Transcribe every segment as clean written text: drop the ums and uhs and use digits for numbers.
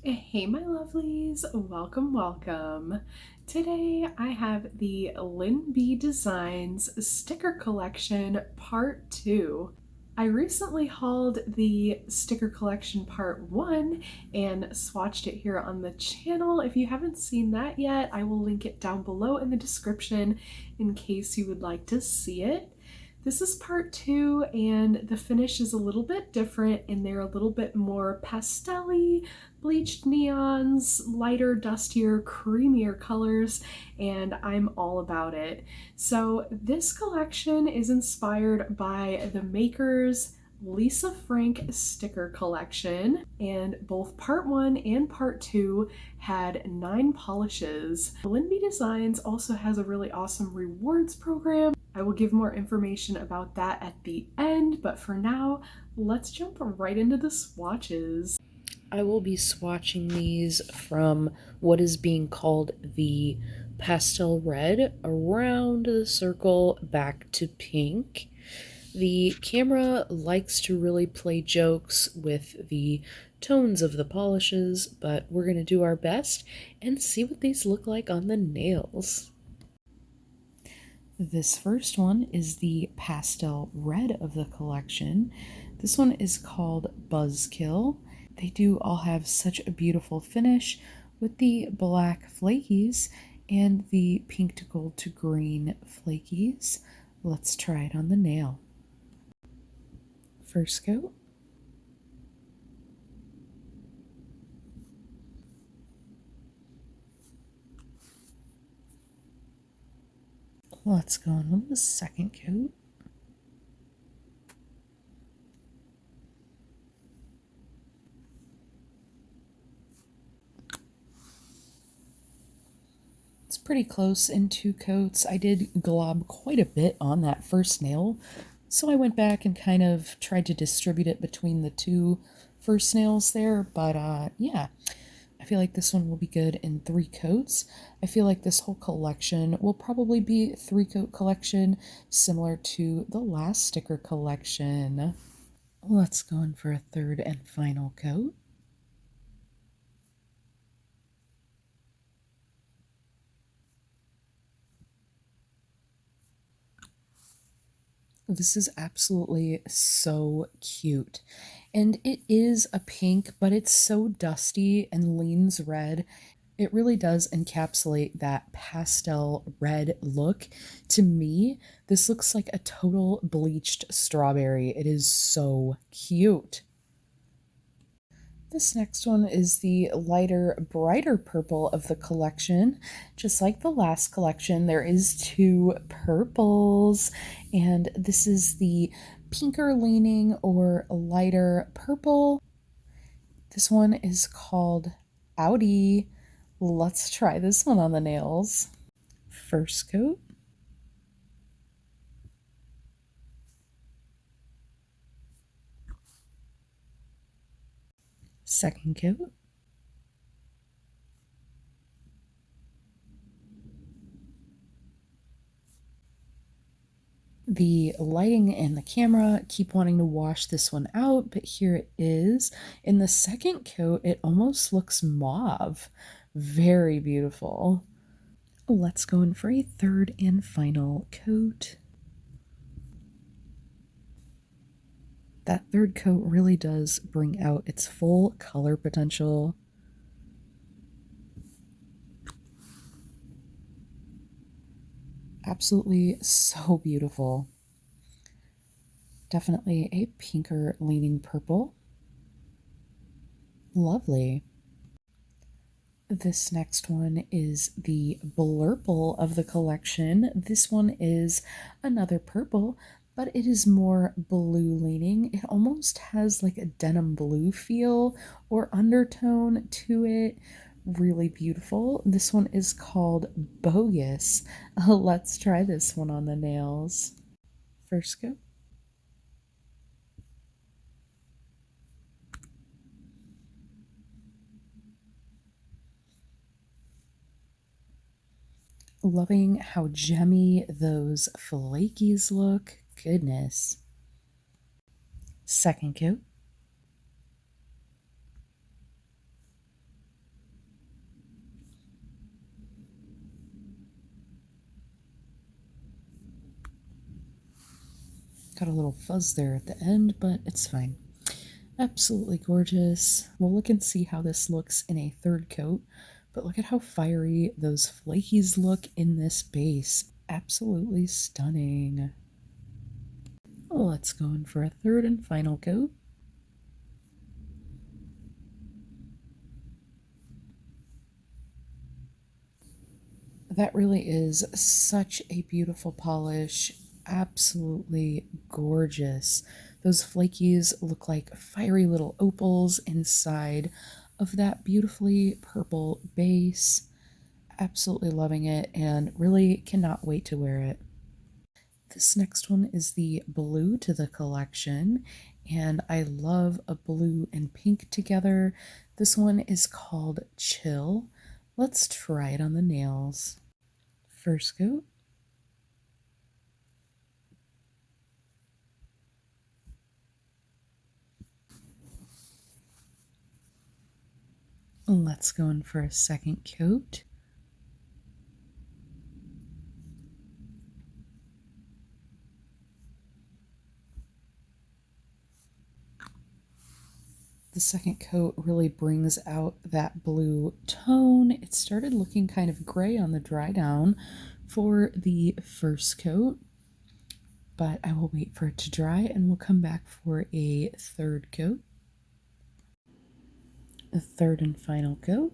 Hey my lovelies, welcome. Today I have the LynBDesigns Sticker Collection Part 2. I recently hauled the Sticker Collection Part 1 and swatched it here on the channel. If you haven't seen that yet, I will link it down below in the description in case you would like to see it. This is part 2 and the finish is a little bit different and they're a little bit more pastel-y, bleached neons, lighter, dustier, creamier colors, and I'm all about it. So this collection is inspired by the maker's Lisa Frank sticker collection, and both part 1 and part 2 had 9 polishes. LynBDesigns also has a really awesome rewards program. I will give more information about that at the end, but for now, let's jump right into the swatches. I will be swatching these from what is being called the pastel red around the circle back to pink. The camera likes to really play jokes with the tones of the polishes, but we're going to do our best and see what these look like on the nails. This first one is the pastel red of the collection. This one is called Buzzkill. They do all have such a beautiful finish with the black flakies and the pink to gold to green flakies. Let's try it on the nail. First coat. Let's go on with the second coat. It's pretty close in 2 coats. I did glob quite a bit on that first nail, so I went back and kind of tried to distribute it between the 2 first nails there, but yeah. I feel like this one will be good in 3 coats. I feel like this whole collection will probably be a 3-coat collection, similar to the last sticker collection. Let's go in for a third and final coat. This is absolutely so cute. And it is a pink, but it's so dusty and leans red. It really does encapsulate that pastel red look. To me, this looks like a total bleached strawberry. It is so cute. This next one is the lighter, brighter purple of the collection. Just like the last collection, there is 2 purples, and this is the pinker leaning or lighter purple. This one is called Audi. Let's try this one on the nails. First coat. Second coat. The lighting and the camera keep wanting to wash this one out, but here it is. In the second coat, it almost looks mauve. Very beautiful. Let's go in for a third and final coat. That third coat really does bring out its full color potential. Absolutely so beautiful. Definitely a pinker leaning purple. Lovely. This next one is the blurple of the collection. This one is another purple, but it is more blue leaning. It almost has like a denim blue feel or undertone to it. Really beautiful. This one is called Bogus. Let's try this one on the nails. First go. Loving how gemmy those flakies look. Goodness. Second coat. Got a little fuzz there at the end, but it's fine. Absolutely gorgeous. We'll look and see how this looks in a third coat, but look at how fiery those flakies look in this base. Absolutely stunning. Let's go in for a third and final coat. That really is such a beautiful polish. Absolutely gorgeous. Those flakies look like fiery little opals inside of that beautifully purple base. Absolutely loving it and really cannot wait to wear it. This next one is the blue to the collection, and I love a blue and pink together. This one is called Chill. Let's try it on the nails. First coat. Let's go in for a second coat. The second coat really brings out that blue tone. It started looking kind of gray on the dry down for the first coat, but I will wait for it to dry and we'll come back for a third coat. A third and final coat.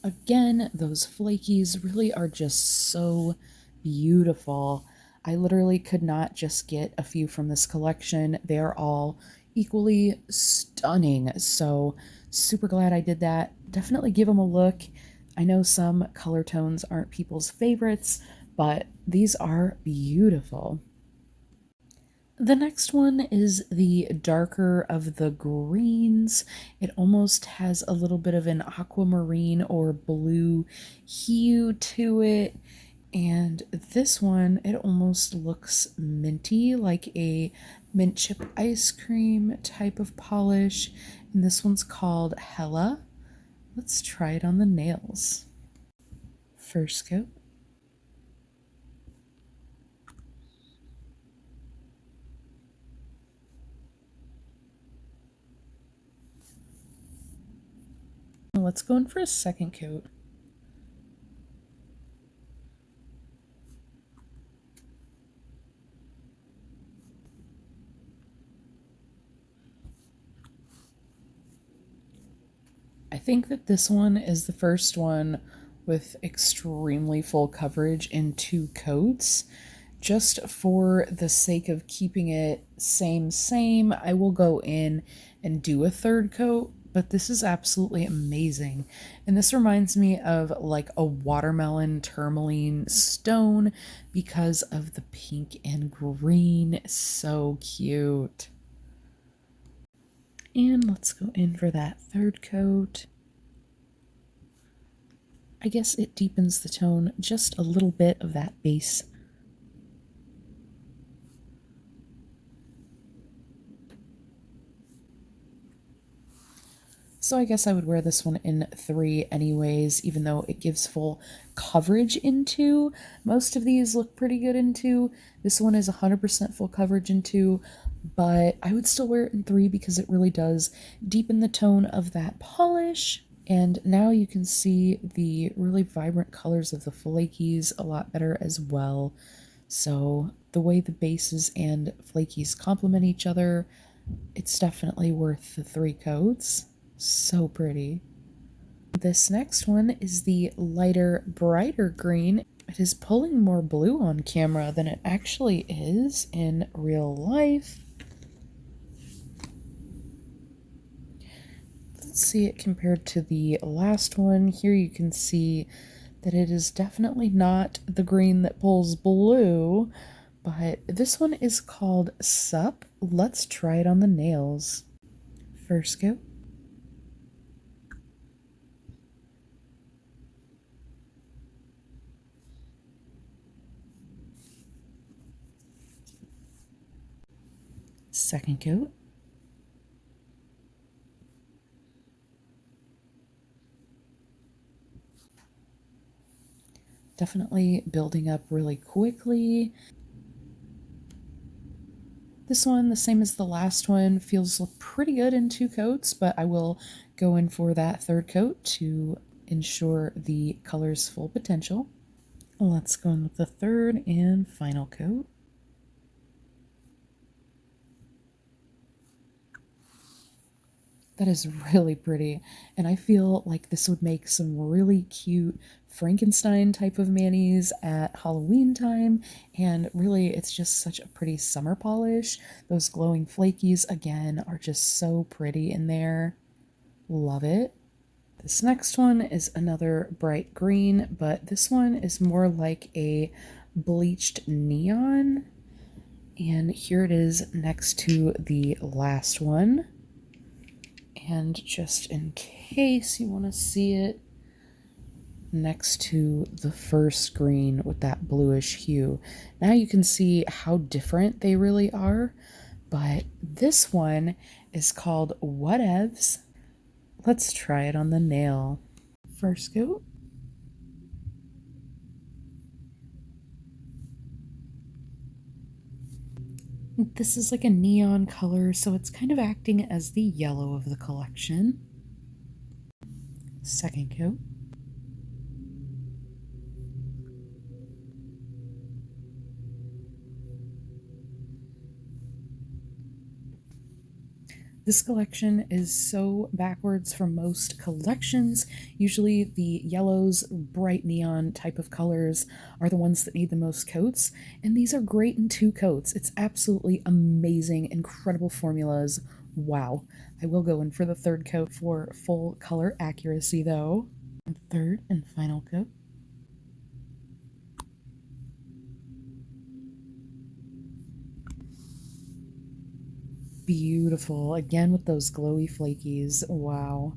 Again, those flakies really are just so beautiful. I literally could not just get a few from this collection. They are all equally stunning. So, super glad I did that. Definitely give them a look. I know some color tones aren't people's favorites, but these are beautiful. The next one is the darker of the greens. It almost has a little bit of an aquamarine or blue hue to it. And this one, it almost looks minty, like a mint chip ice cream type of polish. And this one's called Hella. Let's try it on the nails. First coat. Let's go in for a second coat. I think that this one is the first one with extremely full coverage in two coats. Just for the sake of keeping it same, I will go in and do a third coat, but this is absolutely amazing. And this reminds me of like a watermelon tourmaline stone because of the pink and green. So cute. And let's go in for that third coat. I guess it deepens the tone just a little bit of that base. So I guess I would wear this one in 3 anyways, even though it gives full coverage in 2. Most of these look pretty good in 2. This one is 100% full coverage in 2, but I would still wear it in 3 because it really does deepen the tone of that polish. And now you can see the really vibrant colors of the flakies a lot better as well. So the way the bases and flakies complement each other, it's definitely worth the 3 coats. So pretty. This next one is the lighter, brighter green. It is pulling more blue on camera than it actually is in real life. Let's see it compared to the last one. Here you can see that it is definitely not the green that pulls blue, but this one is called Sup. Let's try it on the nails. First go. Second coat. Definitely building up really quickly. This one, the same as the last one, feels pretty good in 2 coats, but I will go in for that 3rd coat to ensure the color's full potential. Let's go in with the 3rd and final coat. That is really pretty, and I feel like this would make some really cute Frankenstein type of manis at Halloween time, and really it's just such a pretty summer polish. Those glowing flakies, again, are just so pretty in there. Love it. This next one is another bright green, but this one is more like a bleached neon, and here it is next to the last one. And just in case you want to see it, next to the first green with that bluish hue. Now you can see how different they really are, but this one is called Whatevs. Let's try it on the nail. First coat. This is like a neon color, so it's kind of acting as the yellow of the collection. Second coat. This collection is so backwards from most collections. Usually the yellows, bright neon type of colors are the ones that need the most coats, and these are great in 2 coats. It's absolutely amazing, incredible formulas. Wow. I will go in for the 3rd coat for full color accuracy though. 3rd and final coat. Beautiful. Again with those glowy flakies. Wow.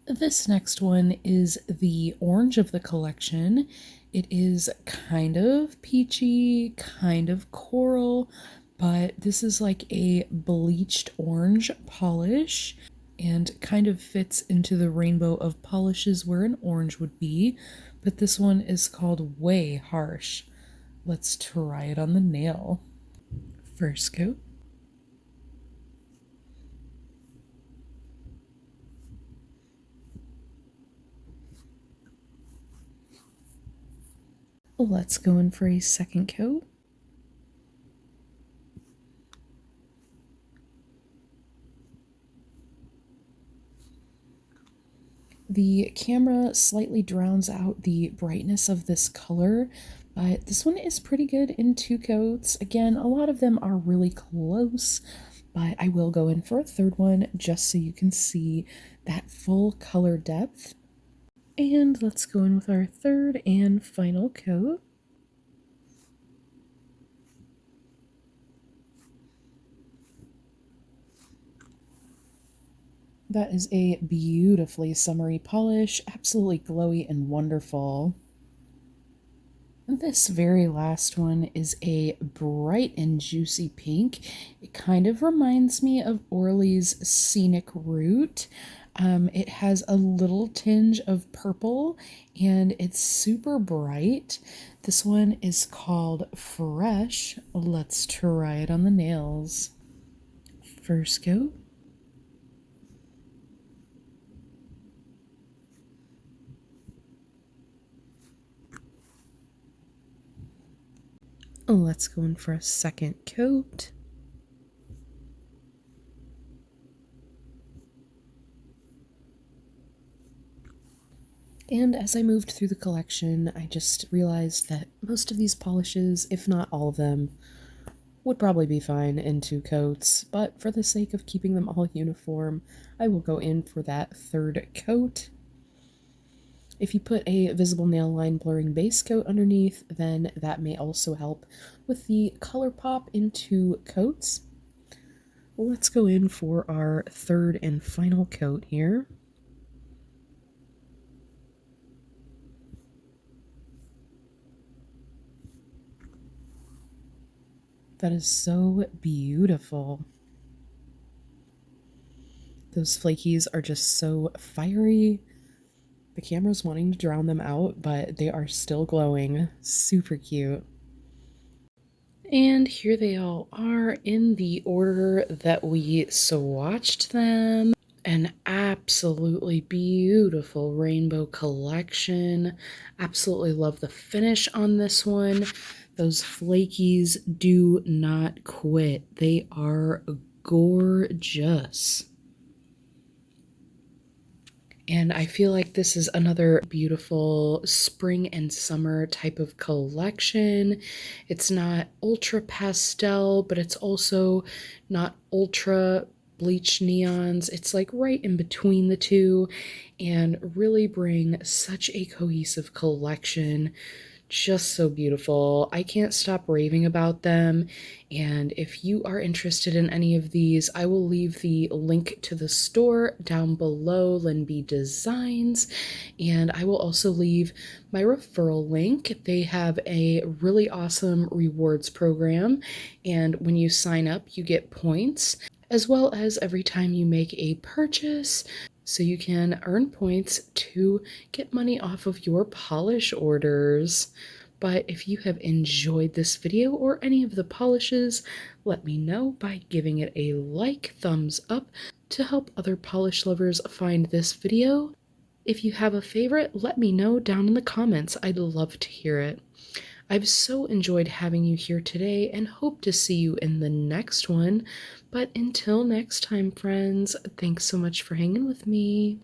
This next one is the orange of the collection. It is kind of peachy, kind of coral, but this is like a bleached orange polish and kind of fits into the rainbow of polishes where an orange would be, but this one is called Way Harsh. Let's try it on the nail. First coat. Let's go in for a second coat. The camera slightly drowns out the brightness of this color, but this one is pretty good in 2 coats. Again, a lot of them are really close, but I will go in for a 3rd one just so you can see that full color depth. And let's go in with our 3rd and final coat. That is a beautifully summery polish, absolutely glowy and wonderful. This very last one is a bright and juicy pink. It kind of reminds me of Orly's Scenic Route. It has a little tinge of purple and it's super bright. This one is called Fresh. Let's try it on the nails. First coat. Let's go in for a second coat. And as I moved through the collection, I just realized that most of these polishes, if not all of them, would probably be fine in 2 coats, but for the sake of keeping them all uniform, I will go in for that 3rd coat. If you put a visible nail line blurring base coat underneath, then that may also help with the color pop in 2 coats. Let's go in for our 3rd and final coat here. That is so beautiful. Those flakies are just so fiery The camera's wanting to drown them out, but they are still glowing. Super cute. And here they all are in the order that we swatched them. An absolutely beautiful rainbow collection. Absolutely love the finish on this one. Those flakies do not quit. They are gorgeous. And I feel like this is another beautiful spring and summer type of collection. It's not ultra pastel, but it's also not ultra bleach neons. It's like right in between the two and really bring such a cohesive collection. Just so beautiful. I can't stop raving about them. And if you are interested in any of these, I will leave the link to the store down below, LynBDesigns, and I will also leave my referral link. They have a really awesome rewards program, and when you sign up, you get points, as well as every time you make a purchase. So you can earn points to get money off of your polish orders. But if you have enjoyed this video or any of the polishes, let me know by giving it a like, thumbs up to help other polish lovers find this video. If you have a favorite, let me know down in the comments. I'd love to hear it. I've so enjoyed having you here today and hope to see you in the next one. But until next time, friends, thanks so much for hanging with me.